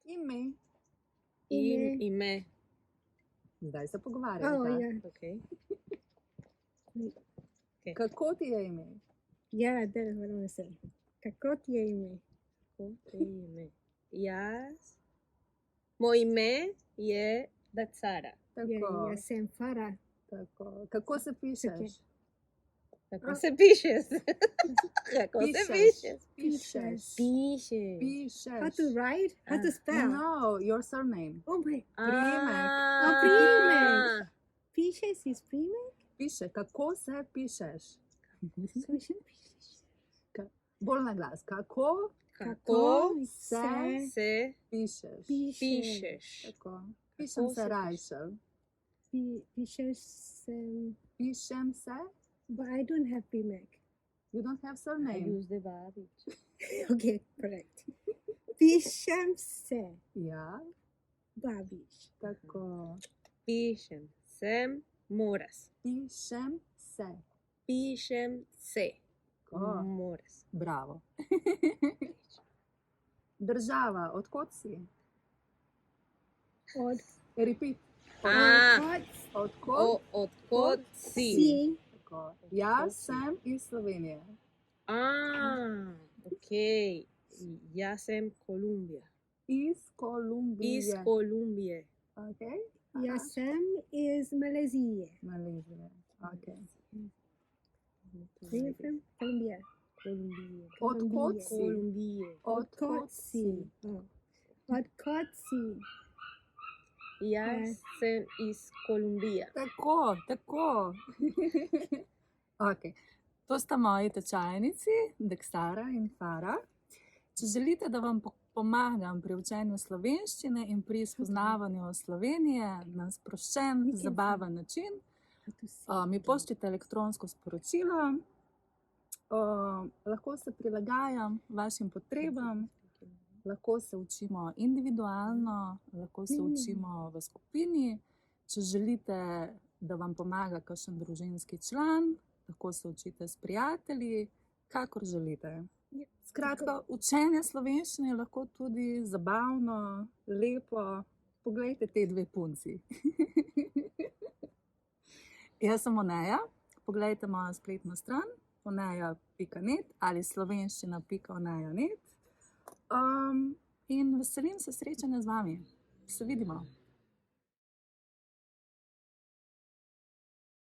Ime. Ime. Zdaj se pogovarjate. Okay. Kako ti je ime? Ja, da se. Kako ti je ime? Kako ti je ime? Moje ime je Dacara. Tako. Jaz sem Farah. Tako. Kako se pišeš? Kako se pišeš? Kako se pišeš? Pišeš. Pišeš. Pišeš. How to write? How to spell? No, your surname. Oh my. Priimek. Priimek. Pišeš is priimek? Piše. Kako se pišeš? Kako Bolj na glas. Kako se pišeš? pišeš? Tako. Pišem se Rajšel. Pišeš sem. Pišem se. But I don't have priimek. You don't have surname. Use the babič. Okay, correct. Pišem se. Ja. Babiš. Tako. Pišem sem moras. Pišem se. Pišem se. Tako. Moras. Bravo. Država, odkot si? Repeat. Odkot si? Tako. Jaz sem iz Slovenije. Okay. Jaz sem Kolumbija. Iz Kolumbije. Iz Kolumbije. Okay. Jaz sem iz Malezije. Malezije. Okay. Where are you from? Colombia. Odkot si? Kolumbije. Odkot si? Odkot si? Jaz sem iz Kolumbije. Tako. Okay. To sta moji tečajnici, Dacara in Farah. Če želite, da vam pomagam pri učenju slovenščine in pri spoznavanju Slovenije na sproščen, zabaven način, mi pošljite elektronsko sporočilo. Lahko se prilagajam vašim potrebam, lahko se učimo individualno, lahko se učimo v skupini. Če želite, da vam pomaga kakšen družinski član, lahko se učite s prijatelji, kakor želite. Skratka, učenje slovenščine je lahko tudi zabavno, lepo. Poglejte te dve punci. Jaz sem Oneja, poglejte mojo spletno stran oneja.net ali slovenščina.oneja.net. In veselim se srečanja z vami. Se vidimo.